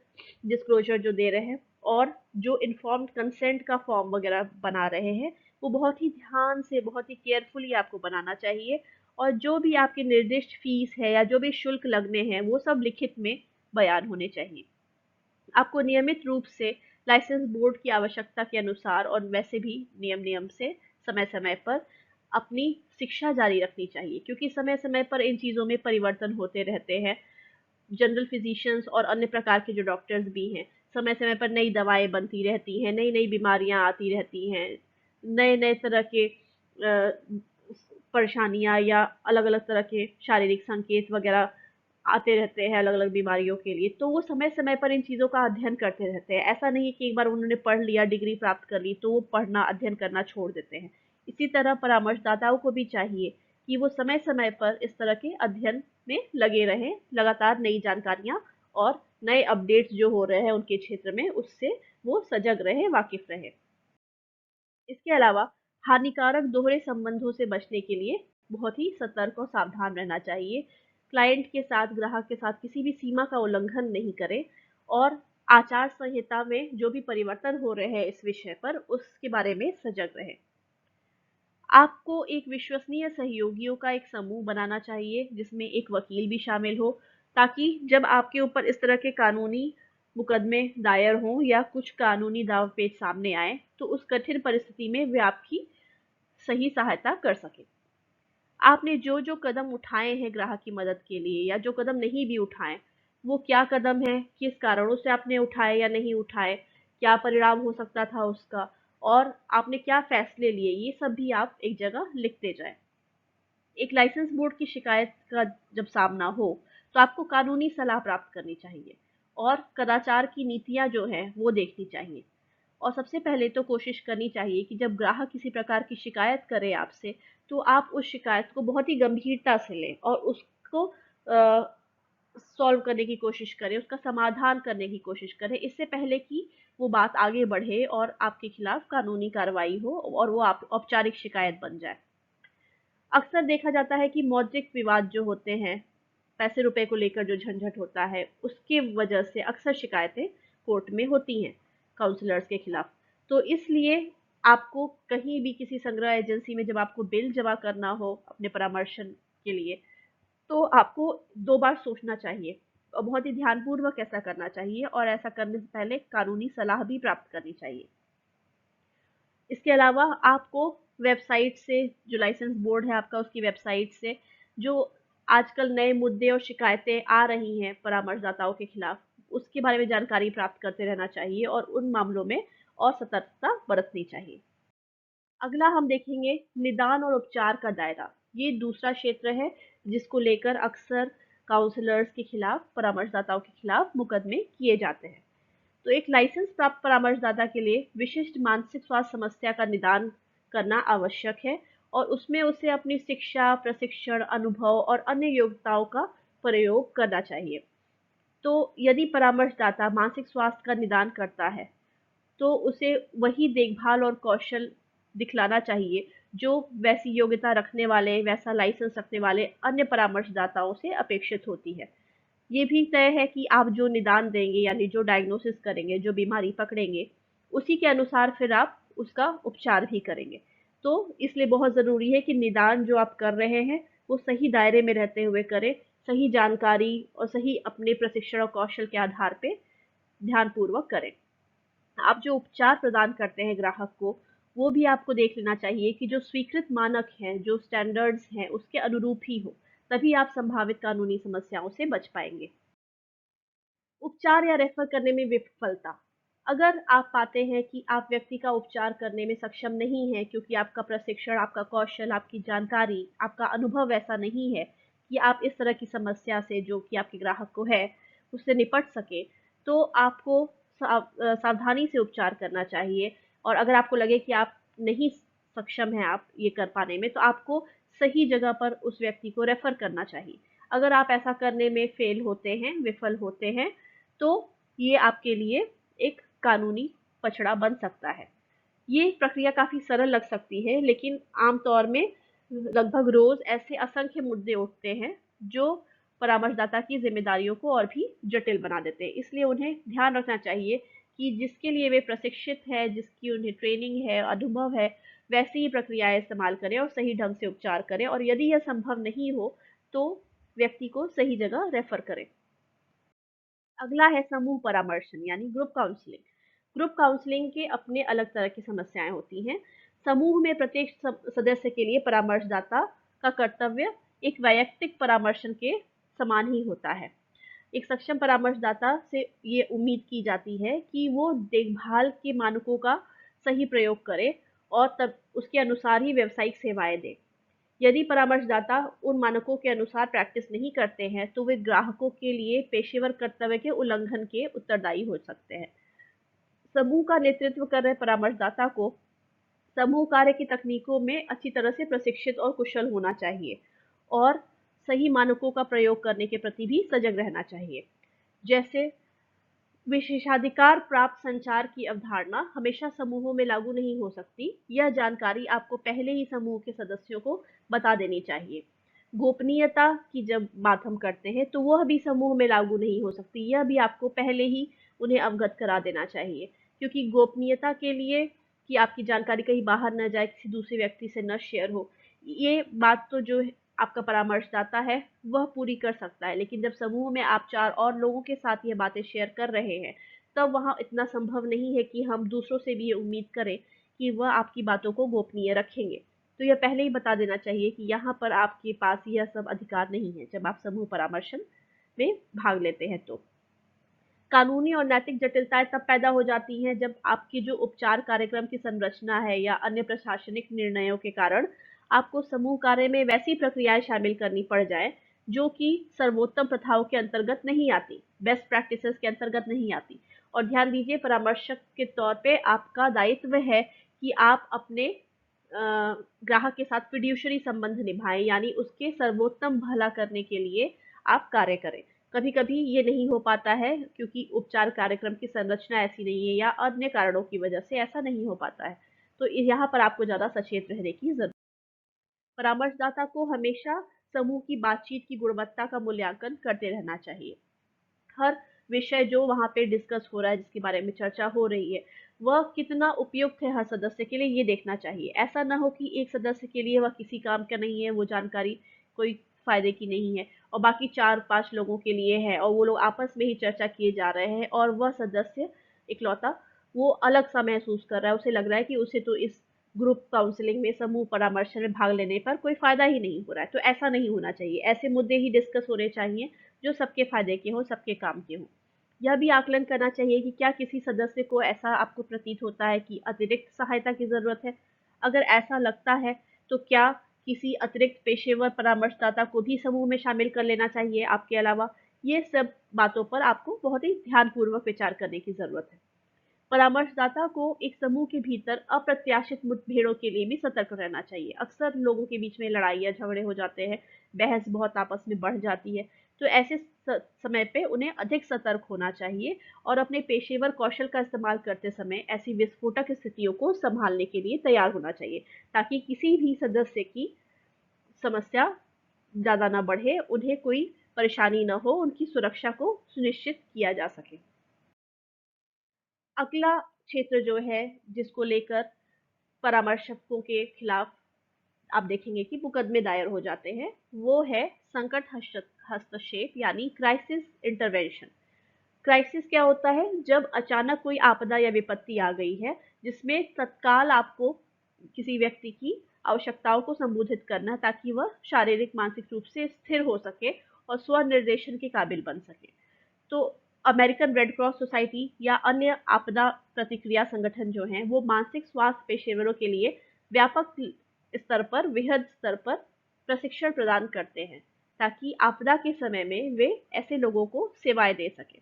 डिस्क्लोजर जो दे रहे हैं और जो इन्फॉर्म्ड कंसेंट का फॉर्म वगैरह बना रहे हैं, वो बहुत ही ध्यान से, बहुत ही केयरफुली आपको बनाना चाहिए। और जो भी आपकी निर्दिष्ट फीस है या जो भी शुल्क लगने हैं, वो सब लिखित में बयान होने चाहिए। आपको नियमित रूप से लाइसेंस बोर्ड की आवश्यकता के अनुसार और वैसे भी नियम से समय-समय पर अपनी शिक्षा जारी रखनी चाहिए, क्योंकि समय-समय पर इन चीज़ों में परिवर्तन होते रहते हैं। जनरल फिजिशियंस और अन्य प्रकार के जो डॉक्टर्स भी हैं, समय-समय पर नई दवाएँ बनती रहती हैं, नई-नई बीमारियाँ आती रहती हैं, नए-नए तरह के परेशानियाँ या अलग-अलग तरह के शारीरिक संकेत वगैरह आते रहते हैं अलग-अलग बीमारियों के लिए, तो वो समय-समय पर इन चीज़ों का अध्ययन करते रहते हैं। ऐसा नहीं है कि एक बार उन्होंने पढ़ लिया, डिग्री प्राप्त कर ली, तो वो पढ़ना, अध्ययन करना छोड़ देते हैं। इसी तरह परामर्शदाताओं को भी चाहिए कि वो समय-समय पर इस तरह के अध्ययन में लगे रहें, लगातार नई जानकारियाँ और नए अपडेट्स जो हो रहे हैं उनके क्षेत्र में, उससे वो सजग रहें, वाकिफ़ रहें। इसके अलावा हानिकारक दोहरे संबंधों से बचने के लिए बहुत ही सतर्क और सावधान रहना चाहिए। क्लाइंट के साथ, ग्राहक के साथ किसी भी सीमा का उल्लंघन नहीं करें और आचार संहिता में जो भी परिवर्तन हो रहे हैं इस विषय पर, उसके बारे में सजग रहें। आपको एक विश्वसनीय सहयोगियों का एक समूह बनाना चाहिए, जिसमें एक वकील भी शामिल हो, ताकि जब आपके ऊपर इस तरह के कानूनी मुकदमे दायर हों या कुछ कानूनी दांव-पेच सामने आएँ, तो उस कठिन परिस्थिति में वे आपकी सही सहायता कर सकें। आपने जो-जो कदम उठाए हैं ग्राहक की मदद के लिए या जो कदम नहीं भी उठाए, वो क्या कदम है, किस कारणों से आपने उठाए या नहीं उठाए, क्या परिणाम हो सकता था उसका और आपने क्या फैसले लिए, ये सब भी आप एक जगह लिखते जाएँ। एक लाइसेंस बोर्ड की शिकायत का जब सामना हो, तो आपको कानूनी सलाह प्राप्त करनी चाहिए और कदाचार की नीतियाँ जो हैं, वो देखनी चाहिए। और सबसे पहले तो कोशिश करनी चाहिए कि जब ग्राहक किसी प्रकार की शिकायत करे आपसे, तो आप उस शिकायत को बहुत ही गंभीरता से लें और उसको सॉल्व करने की कोशिश करें, उसका समाधान करने की कोशिश करें, इससे पहले कि वो बात आगे बढ़े और आपके खिलाफ कानूनी कार्रवाई हो और वो आप औपचारिक शिकायत बन जाए। अक्सर देखा जाता है कि मौद्रिक विवाद जो होते हैं, पैसे रुपए को लेकर जो झंझट होता है, उसकी वजह से अक्सर शिकायतें कोर्ट में होती हैं काउंसलर्स के खिलाफ। तो इसलिए आपको कहीं भी किसी संग्रह एजेंसी में जब आपको बिल जमा करना हो अपने परामर्शन के लिए, तो आपको 2 बार सोचना चाहिए और बहुत ही ध्यानपूर्वक ऐसा करना चाहिए और ऐसा करने से पहले कानूनी सलाह भी प्राप्त करनी चाहिए। इसके अलावा आपको वेबसाइट से, जो लाइसेंस बोर्ड है आपका, उसकी वेबसाइट से जो आजकल नए मुद्दे और शिकायतें आ रही हैं परामर्शदाताओं के खिलाफ, उसके बारे में जानकारी प्राप्त करते रहना चाहिए और उन मामलों में और सतर्कता बरतनी चाहिए। अगला हम देखेंगे निदान और उपचार का दायरा। ये दूसरा क्षेत्र है जिसको लेकर अक्सर काउंसलर्स के खिलाफ, परामर्शदाताओं के खिलाफ मुकदमे किए जाते हैं। तो एक लाइसेंस प्राप्त परामर्शदाता के लिए विशिष्ट मानसिक स्वास्थ्य समस्या का निदान करना आवश्यक है और उसमें उसे अपनी शिक्षा, प्रशिक्षण, अनुभव और अन्य योग्यताओं का प्रयोग करना चाहिए। तो यदि परामर्शदाता मानसिक स्वास्थ्य का निदान करता है, तो उसे वही देखभाल और कौशल दिखलाना चाहिए जो वैसी योग्यता रखने वाले, वैसा लाइसेंस रखने वाले अन्य परामर्शदाताओं से अपेक्षित होती है। ये भी तय है कि आप जो निदान देंगे यानी जो डायग्नोसिस करेंगे, जो बीमारी पकड़ेंगे, उसी के अनुसार फिर आप उसका उपचार भी करेंगे। तो इसलिए बहुत ज़रूरी है कि निदान जो आप कर रहे हैं, वो सही दायरे में रहते हुए करें, सही जानकारी और सही अपने प्रशिक्षण और कौशल के आधार पे ध्यानपूर्वक करें। आप जो उपचार प्रदान करते हैं ग्राहक को, वो भी आपको देख लेना चाहिए कि जो स्वीकृत मानक हैं, जो स्टैंडर्ड्स हैं, उसके अनुरूप ही हो। तभी आप संभावित कानूनी समस्याओं से बच पाएंगे। उपचार या रेफर करने में विफलता। अगर आप पाते हैं कि आप व्यक्ति का उपचार करने में सक्षम नहीं हैं क्योंकि आपका प्रशिक्षण, आपका कौशल, आपकी जानकारी, आपका अनुभव ऐसा नहीं है कि आप इस तरह की समस्या से जो कि आपके ग्राहक को है, उससे निपट सके, तो आपको सावधानी से उपचार करना चाहिए। और अगर आपको लगे कि आप नहीं सक्षम हैं आप ये कर पाने में, तो आपको सही जगह पर उस व्यक्ति को रेफर करना चाहिए। अगर आप ऐसा करने में फेल होते हैं, विफल होते हैं, तो ये आपके लिए एक कानूनी पचड़ा बन सकता है। ये प्रक्रिया काफ़ी सरल लग सकती है, लेकिन आम तौर में लगभग रोज़ ऐसे असंख्य मुद्दे उठते हैं, जो परामर्शदाता की ज़िम्मेदारियों को और भी जटिल बना देते हैं। इसलिए उन्हें ध्यान रखना चाहिए कि जिसके लिए वे प्रशिक्षित हैं, जिसकी उन्हें ट्रेनिंग है, अनुभव है, वैसी ही प्रक्रियाएँ इस्तेमाल करें और सही ढंग से उपचार करें, और यदि यह संभव नहीं हो, तो व्यक्ति को सही जगह रेफ़र करें। अगला है समूह परामर्शन यानी ग्रुप काउंसलिंग। ग्रुप काउंसलिंग के अपने अलग तरह की समस्याएं होती हैं। समूह में प्रत्येक सदस्य के लिए परामर्शदाता का कर्तव्य एक वैयक्तिक परामर्शन के समान ही होता है। एक सक्षम परामर्शदाता से ये उम्मीद की जाती है कि वो देखभाल के मानकों का सही प्रयोग करे और तब उसके अनुसार ही व्यावसायिक सेवाएं दे। यदि परामर्शदाता उन मानकों के अनुसार प्रैक्टिस नहीं करते हैं, तो वे ग्राहकों के लिए पेशेवर कर्तव्य के उल्लंघन के उत्तरदायी हो सकते हैं। समूह का नेतृत्व कर रहे परामर्शदाता को समूह कार्य की तकनीकों में अच्छी तरह से प्रशिक्षित और कुशल होना चाहिए, और सही मानकों का प्रयोग करने के प्रति भी सजग रहना चाहिए। जैसे विशेषाधिकार प्राप्त संचार की अवधारणा हमेशा समूहों में लागू नहीं हो सकती। यह जानकारी आपको पहले ही समूह के सदस्यों को बता देनी चाहिए। गोपनीयता की जब बात हम करते हैं, तो वह भी समूह में लागू नहीं हो सकती। यह भी आपको पहले ही उन्हें अवगत करा देना चाहिए, क्योंकि गोपनीयता के लिए कि आपकी जानकारी कहीं बाहर न जाए, किसी दूसरे व्यक्ति से न शेयर हो, ये बात तो जो आपका परामर्शदाता है वह पूरी कर सकता है। लेकिन जब समूह में आप 4 और लोगों के साथ ये बातें शेयर कर रहे हैं, तब वहाँ इतना संभव नहीं है कि हम दूसरों से भी ये उम्मीद करें कि वह आपकी बातों को गोपनीय रखेंगे। तो यह पहले ही बता देना चाहिए कि यहाँ पर आपके पास यह सब अधिकार नहीं है जब आप समूह परामर्शन में भाग लेते हैं। तो कानूनी और नैतिक जटिलताएं तब पैदा हो जाती हैं जब आपकी जो उपचार कार्यक्रम की संरचना है या अन्य प्रशासनिक निर्णयों के कारण आपको समूह कार्य में वैसी प्रक्रियाएं शामिल करनी पड़ जाए जो कि सर्वोत्तम प्रथाओं के अंतर्गत नहीं आती, बेस्ट प्रैक्टिसेस के अंतर्गत नहीं आती। और ध्यान दीजिए, परामर्शक के तौर पे आपका दायित्व है कि आप अपने ग्राहक के साथ फिड्यूशरी संबंध निभाएं, यानी उसके सर्वोत्तम भला करने के लिए आप कार्य करें। कभी-कभी ये नहीं हो पाता है क्योंकि उपचार कार्यक्रम की संरचना ऐसी नहीं है या अन्य कारणों की वजह से ऐसा नहीं हो पाता है। तो यहाँ पर आपको ज़्यादा सचेत रहने की ज़रूरत। परामर्शदाता को हमेशा समूह की बातचीत की गुणवत्ता का मूल्यांकन करते रहना चाहिए। हर विषय जो वहाँ पे डिस्कस हो रहा है, जिसके बारे में चर्चा हो रही है, वह कितना उपयुक्त है हर सदस्य के लिए, ये देखना चाहिए। ऐसा ना हो कि एक सदस्य के लिए वह किसी काम का नहीं है, वो जानकारी कोई फायदे की नहीं है, और बाकी 4-5 लोगों के लिए है, और वो लोग आपस में ही चर्चा किए जा रहे हैं, और वह सदस्य इकलौता वो अलग सा महसूस कर रहा है। उसे लग रहा है कि उसे तो इस ग्रुप काउंसलिंग में, समूह परामर्श में भाग लेने पर कोई फायदा ही नहीं हो रहा है। तो ऐसा नहीं होना चाहिए। ऐसे मुद्दे ही डिस्कस होने चाहिए जो सबके फायदे के हों, सबके काम के हों। यह भी आकलन करना चाहिए कि क्या किसी सदस्य को ऐसा आपको प्रतीत होता है कि अतिरिक्त सहायता की ज़रूरत है? अगर ऐसा लगता है, तो क्या किसी अतिरिक्त पेशेवर परामर्शदाता को भी समूह में शामिल कर लेना चाहिए आपके अलावा? ये सब बातों पर आपको बहुत ही ध्यानपूर्वक विचार करने की ज़रूरत है। परामर्शदाता को एक समूह के भीतर अप्रत्याशित मुठभेड़ों के लिए भी सतर्क रहना चाहिए। अक्सर लोगों के बीच में लड़ाइयाँ झगड़े हो जाते हैं, बहस बहुत आपस में बढ़ जाती है। तो ऐसे समय पे उन्हें अधिक सतर्क होना चाहिए और अपने पेशेवर कौशल का इस्तेमाल करते समय ऐसी विस्फोटक स्थितियों को संभालने के लिए तैयार होना चाहिए, ताकि किसी भी सदस्य की समस्या ज़्यादा ना बढ़े, उन्हें कोई परेशानी ना हो, उनकी सुरक्षा को सुनिश्चित किया जा सके। अगला क्षेत्र जो है जिसको लेकर परामर्शकों के खिलाफ आप देखेंगे कि मुकदमे दायर हो जाते हैं, वो है संकट हस्तक्षेप यानी क्राइसिस इंटरवेंशन। क्राइसिस क्या होता है? जब अचानक कोई आपदा या विपत्ति आ गई है, जिसमें तत्काल आपको किसी व्यक्ति की आवश्यकताओं को संबोधित करना, ताकि वह शारीरिक मानसिक रूप से स्थिर हो सके और स्व-निर्देशन के काबिल बन सके। तो अमेरिकन रेड क्रॉस सोसाइटी या अन्य आपदा प्रतिक्रिया संगठन जो हैं, वो मानसिक स्वास्थ्य पेशेवरों के लिए व्यापक स्तर पर, वृहद स्तर पर प्रशिक्षण प्रदान करते हैं, ताकि आपदा के समय में वे ऐसे लोगों को सेवाएं दे सकें।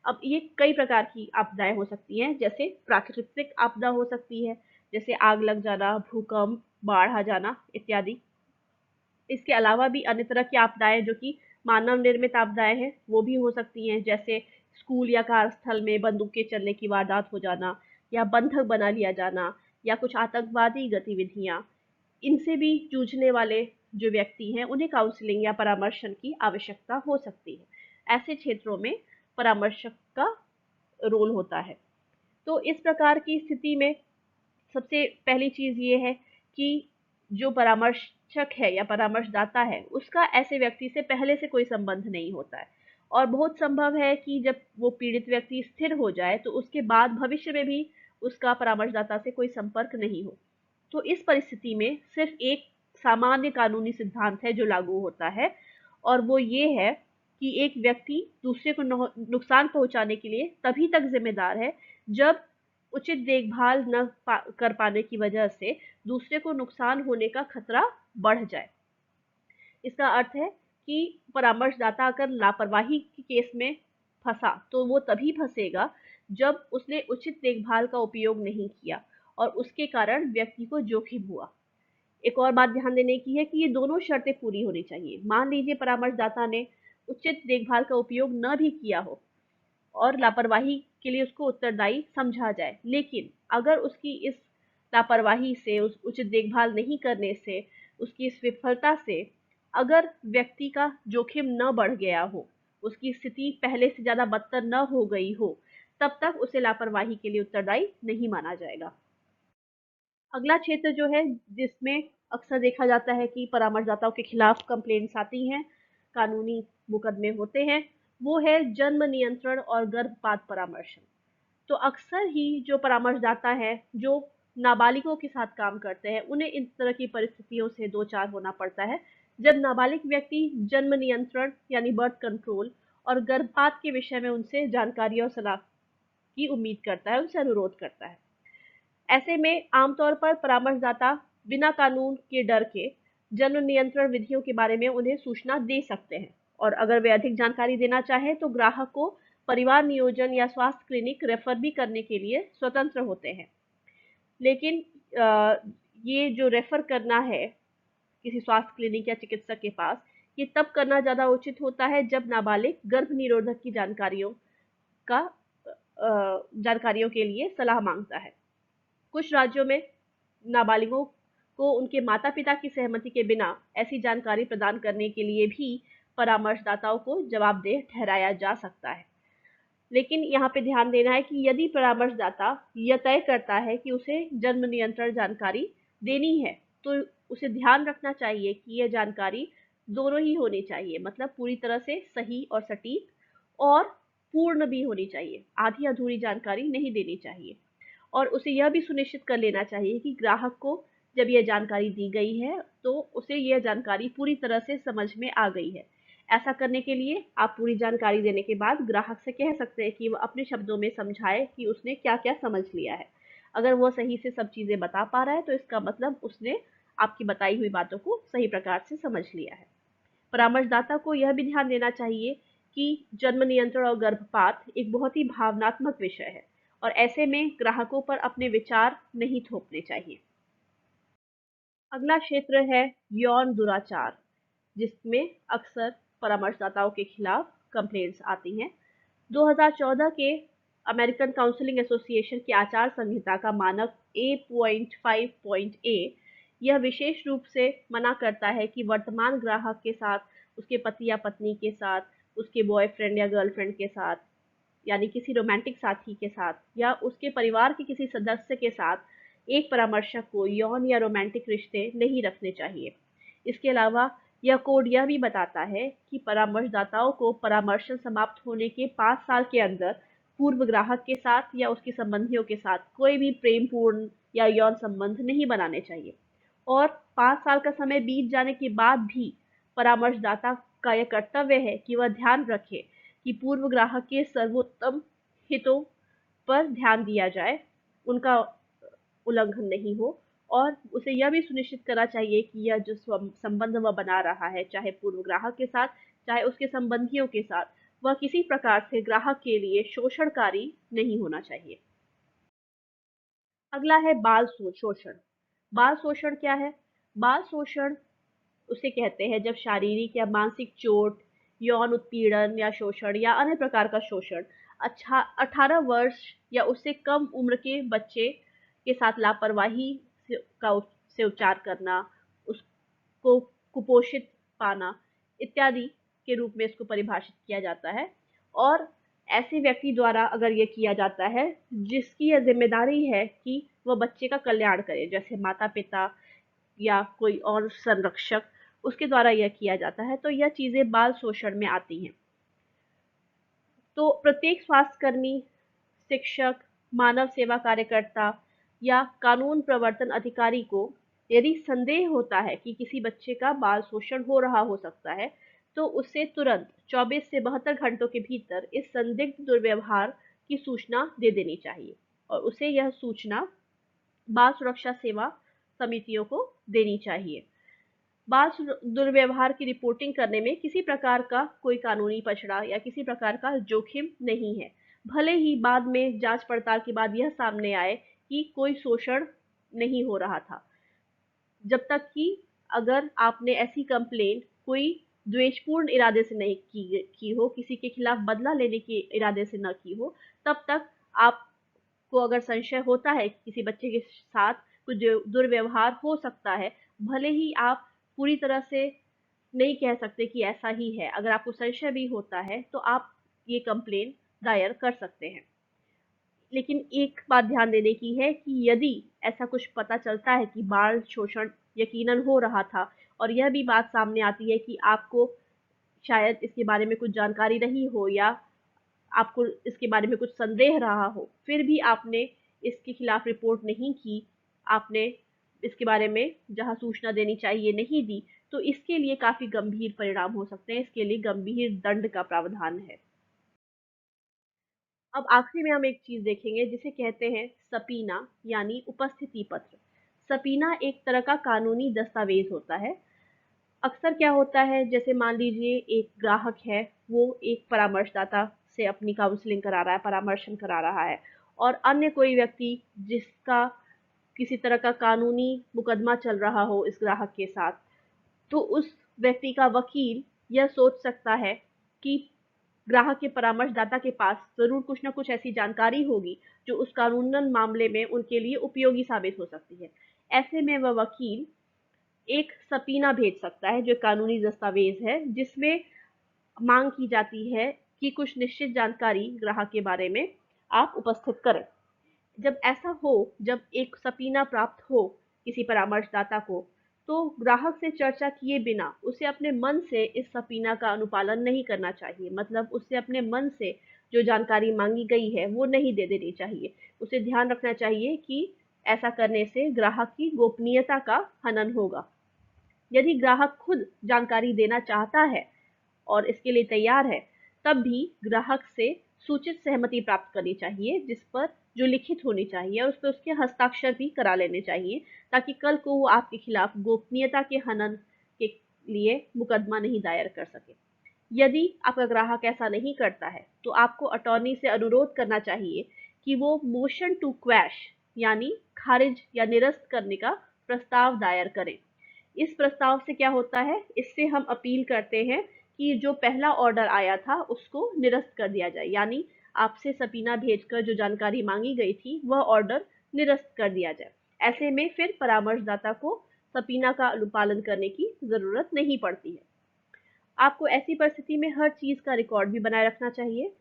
अब ये कई प्रकार की आपदाएं हो सकती हैं, जैसे प्राकृतिक आपदा हो सकती है, जैसे आग लग जाना, भूकंप, बाढ़ आ जाना इत्यादि। इसके अलावा भी अन्य तरह की आपदाएं जो कि मानव निर्मित आपदाएं हैं, वो भी हो सकती हैं, जैसे स्कूल या कार्यस्थल में बंदूकें चलने की वारदात हो जाना, या बंधक बना लिया जाना, या कुछ आतंकवादी गतिविधियां। इनसे भी जूझने वाले जो व्यक्ति हैं, उन्हें काउंसलिंग या परामर्शन की आवश्यकता हो सकती है। ऐसे क्षेत्रों में परामर्शक का रोल होता है। तो इस प्रकार की स्थिति में सबसे पहली चीज़ ये है कि जो परामर्शक है या परामर्शदाता है, उसका ऐसे व्यक्ति से पहले से कोई संबंध नहीं होता है, और बहुत संभव है कि जब वो पीड़ित व्यक्ति स्थिर हो जाए, तो उसके बाद भविष्य में भी उसका परामर्शदाता से कोई संपर्क नहीं हो। तो इस परिस्थिति में सिर्फ एक सामान्य कानूनी सिद्धांत है जो लागू होता है, और वो ये है कि एक व्यक्ति दूसरे को नुकसान पहुंचाने के लिए तभी तक जिम्मेदार है, जब उचित देखभाल कर पाने की वजह से दूसरे को नुकसान होने का खतरा बढ़ जाए। इसका अर्थ है कि परामर्शदाता अगर लापरवाही के केस में फंसा, तो वो तभी फंसेगा जब उसने उचित देखभाल का उपयोग नहीं किया और उसके कारण व्यक्ति को जोखिम हुआ। एक और बात ध्यान देने की है कि ये दोनों शर्तें पूरी होनी चाहिए। मान लीजिए परामर्शदाता ने उचित देखभाल का उपयोग न भी किया हो और लापरवाही के लिए उसको उत्तरदायी समझा जाए, लेकिन अगर उसकी इस लापरवाही से, उस उचित देखभाल नहीं करने से, उसकी इस विफलता से अगर व्यक्ति का जोखिम न बढ़ गया हो, उसकी स्थिति पहले से ज़्यादा बदतर न हो गई हो, तब तक उसे लापरवाही के लिए उत्तरदायी नहीं माना जाएगा। अगला क्षेत्र जो है जिसमें अक्सर देखा जाता है कि परामर्शदाताओं के खिलाफ कंप्लेंट्स आती हैं, कानूनी मुकदमे होते हैं, वो है जन्म नियंत्रण और गर्भपात परामर्शन। तो अक्सर ही जो परामर्शदाता है, जो नाबालिगों के साथ काम करते हैं, उन्हें इन तरह की परिस्थितियों से दो चार होना पड़ता है, जब नाबालिग व्यक्ति जन्म नियंत्रण यानी बर्थ कंट्रोल और गर्भपात के विषय में उनसे जानकारी और सलाह की उम्मीद करता है, उनसे अनुरोध करता है। ऐसे में आमतौर पर परामर्शदाता बिना कानून के डर के जन्म नियंत्रण विधियों के बारे में उन्हें सूचना दे सकते हैं, और अगर वे अधिक जानकारी देना चाहें तो ग्राहक को परिवार नियोजन या स्वास्थ्य क्लिनिक रेफर भी करने के लिए स्वतंत्र होते हैं। लेकिन ये जो रेफर करना है किसी स्वास्थ्य क्लिनिक या चिकित्सक के पास, ये तब करना ज़्यादा उचित होता है जब नाबालिग गर्भ निरोधक की जानकारियों के लिए सलाह मांगता है। कुछ राज्यों में नाबालिगों को उनके माता-पिता की सहमति के बिना ऐसी जानकारी प्रदान करने के लिए भी परामर्शदाताओं को जवाबदेह ठहराया जा सकता है। लेकिन यहाँ पे ध्यान देना है कि यदि परामर्शदाता यह तय करता है कि उसे जन्म नियंत्रण जानकारी देनी है, तो उसे ध्यान रखना चाहिए कि यह जानकारी दोनों ही होनी चाहिए, मतलब पूरी तरह से सही और सटीक, और पूर्ण भी होनी चाहिए। आधी अधूरी जानकारी नहीं देनी चाहिए। और उसे यह भी सुनिश्चित कर लेना चाहिए कि ग्राहक को जब यह जानकारी दी गई है, तो उसे यह जानकारी पूरी तरह से समझ में आ गई है। ऐसा करने के लिए आप पूरी जानकारी देने के बाद ग्राहक से कह सकते हैं कि वह अपने शब्दों में समझाए कि उसने क्या-क्या समझ लिया है। अगर वह सही से सब चीज़ें बता पा रहा है, तो इसका मतलब उसने आपकी बताई हुई बातों को सही प्रकार से समझ लिया है। परामर्शदाता को यह भी ध्यान देना चाहिए कि जन्म नियंत्रण और गर्भपात एक बहुत ही भावनात्मक विषय है, और ऐसे में ग्राहकों पर अपने विचार नहीं थोपने चाहिए। अगला क्षेत्र है यौन दुराचार, जिसमें अक्सर परामर्शदाताओं के खिलाफ कंप्लेंट्स आती हैं। 2014 के अमेरिकन काउंसलिंग एसोसिएशन की आचार संहिता का मानक A.5.A यह विशेष रूप से मना करता है कि वर्तमान ग्राहक के साथ, उसके पति या पत्नी के साथ, उसके बॉयफ्रेंड या गर्लफ्रेंड के साथ यानी किसी रोमांटिक साथी के साथ या उसके परिवार के किसी सदस्य के साथ एक परामर्शक को यौन या रोमांटिक रिश्ते नहीं रखने चाहिए। इसके अलावा यह कोड यह भी बताता है कि परामर्शदाताओं को परामर्श समाप्त होने के 5 साल के अंदर पूर्व ग्राहक के साथ या उसके संबंधियों के साथ कोई भी प्रेमपूर्ण या यौन संबंध नहीं बनाने चाहिए। और 5 साल का समय बीत जाने के बाद भी परामर्शदाता का यह कर्तव्य है कि वह ध्यान रखे कि पूर्व ग्राहक के सर्वोत्तम हितों पर ध्यान दिया जाए, उनका उल्लंघन नहीं हो, और उसे यह भी सुनिश्चित करना चाहिए कि यह जो संबंध वह बना रहा है, चाहे पूर्व ग्राहक के साथ, चाहे उसके संबंधियों के साथ, वह किसी प्रकार से ग्राहक के लिए शोषणकारी नहीं होना चाहिए। अगला है बाल शोषण। बाल शोषण क्या है? बाल शोषण उसे कहते हैं जब शारीरिक या मानसिक चोट, यौन उत्पीड़न या शोषण या अन्य प्रकार का शोषण 18 वर्ष या उससे कम उम्र के बच्चे के साथ लापरवाही से उपचार करना, उसको कुपोषित पाना इत्यादि के रूप में इसको परिभाषित किया जाता है। और ऐसे व्यक्ति द्वारा अगर ये किया जाता है जिसकी यह जिम्मेदारी है कि वह बच्चे का कल्याण करे, जैसे माता पिता या कोई और संरक्षक, उसके द्वारा यह किया जाता है, तो यह चीजें बाल शोषण में आती हैं। तो प्रत्येक स्वास्थ्यकर्मी, शिक्षक, मानव सेवा कार्यकर्ता या कानून प्रवर्तन अधिकारी को यदि संदेह होता है कि किसी बच्चे का बाल शोषण हो रहा हो सकता है, तो उसे तुरंत 24 से 72 घंटों के भीतर इस संदिग्ध दुर्व्यवहार की सूचना दे देनी चाहिए और उसे यह सूचना बाल सुरक्षा सेवा समितियों को देनी चाहिए। बाल दुर्व्यवहार की रिपोर्टिंग करने में किसी प्रकार का कोई कानूनी पछड़ा या किसी प्रकार का जोखिम नहीं है, भले ही बाद में जांच पड़ताल के बाद यह सामने आए कि कोई शोषण नहीं हो रहा था। जब तक कि अगर आपने ऐसी कंप्लेंट कोई द्वेषपूर्ण इरादे से नहीं की हो, किसी के खिलाफ बदला लेने के इरादे से न की हो, तब तक आपको अगर संशय होता है कि किसी बच्चे के साथ कुछ दुर्व्यवहार हो सकता है, भले ही आप पूरी तरह से नहीं कह सकते कि ऐसा ही है, अगर आपको संशय भी होता है तो आप ये कंप्लेन दायर कर सकते हैं। लेकिन एक बात ध्यान देने की है कि यदि ऐसा कुछ पता चलता है कि बाल शोषण यकीनन हो रहा था और यह भी बात सामने आती है कि आपको शायद इसके बारे में कुछ जानकारी नहीं हो या आपको इसके बारे में कुछ संदेह रहा हो, फिर भी आपने इसके खिलाफ रिपोर्ट नहीं की, आपने इसके बारे में जहां सूचना देनी चाहिए नहीं दी, तो इसके लिए काफी गंभीर परिणाम हो सकते हैं, इसके लिए गंभीर दंड का प्रावधान है। अब आखिरी में हम एक चीज देखेंगे जिसे कहते हैं सबीना, यानी उपस्थिति पत्र। सबीना एक तरह का कानूनी दस्तावेज होता है। अक्सर क्या होता है, जैसे मान लीजिए एक ग्राहक है, वो एक परामर्शदाता से अपनी काउंसलिंग करा रहा है, परामर्शन करा रहा है, और अन्य कोई व्यक्ति जिसका किसी तरह का कानूनी मुकदमा चल रहा हो इस ग्राहक के साथ, तो उस व्यक्ति का वकील यह सोच सकता है कि ग्राहक के परामर्शदाता के पास ज़रूर कुछ न कुछ ऐसी जानकारी होगी जो उस कानूनन मामले में उनके लिए उपयोगी साबित हो सकती है। ऐसे में वह वकील एक सबीना भेज सकता है जो कानूनी दस्तावेज है, जिसमें मांग की जाती है कि कुछ निश्चित जानकारी ग्राहक के बारे में आप उपस्थित करें। जब ऐसा हो, जब एक सबीना प्राप्त हो किसी परामर्शदाता को, तो ग्राहक से चर्चा किए बिना उसे अपने मन से इस सबीना का अनुपालन नहीं करना चाहिए। मतलब उसे अपने मन से जो जानकारी मांगी गई है वो नहीं दे देनी चाहिए। उसे ध्यान रखना चाहिए कि ऐसा करने से ग्राहक की गोपनीयता का हनन होगा। यदि ग्राहक खुद जानकारी देना चाहता है और इसके लिए तैयार है, तब भी ग्राहक से सूचित सहमति प्राप्त करनी चाहिए, जिस पर जो लिखित होनी चाहिए और उस पर उसके हस्ताक्षर भी करा लेने चाहिए, ताकि कल को वो आपके खिलाफ गोपनीयता के हनन के लिए मुकदमा नहीं दायर कर सके। यदि आपका ग्राहक ऐसा नहीं करता है, तो आपको अटॉर्नी से अनुरोध करना चाहिए कि वो मोशन टू क्वैश, यानी खारिज या निरस्त करने का प्रस्ताव दायर करें। इस प्रस्ताव से क्या होता है, इससे हम अपील करते हैं कि जो पहला ऑर्डर आया था उसको निरस्त कर दिया जाए, यानी आपसे सबीना भेजकर जो जानकारी मांगी गई थी वह ऑर्डर निरस्त कर दिया जाए। ऐसे में फिर परामर्शदाता को सबीना का अनुपालन करने की जरूरत नहीं पड़ती है। आपको ऐसी परिस्थिति में हर चीज का रिकॉर्ड भी बनाए रखना चाहिए।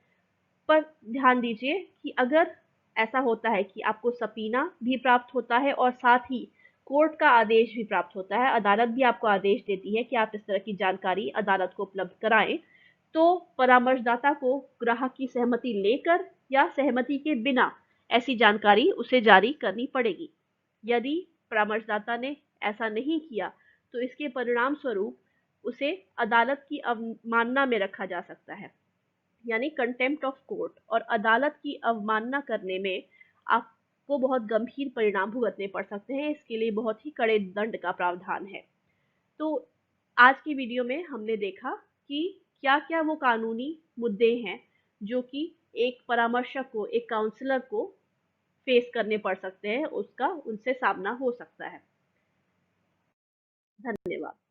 पर ध्यान दीजिए कि अगर ऐसा होता है कि आपको सबीना भी प्राप्त होता है और साथ ही कोर्ट का आदेश भी प्राप्त होता है, अदालत भी आपको आदेश देती है कि आप इस तरह की जानकारी अदालत को उपलब्ध कराएं, तो परामर्शदाता को ग्राहक की सहमति लेकर या सहमति के बिना ऐसी जानकारी उसे जारी करनी पड़ेगी। यदि परामर्शदाता ने ऐसा नहीं किया, तो इसके परिणाम स्वरूप उसे अदालत की अवमानना में रखा जा सकता है, यानी कंटेम्प्ट ऑफ कोर्ट। और अदालत की अवमानना करने में आपको बहुत गंभीर परिणाम भुगतने पड़ सकते हैं। इसके लिए बहुत ही कड़े दंड का प्रावधान है। तो आज की वीडियो में हमने देखा कि क्या-क्या वो कानूनी मुद्दे हैं जो कि एक परामर्शक को, एक काउंसलर को फेस करने पड़ सकते हैं, उसका उनसे सामना हो सकता है। धन्यवाद।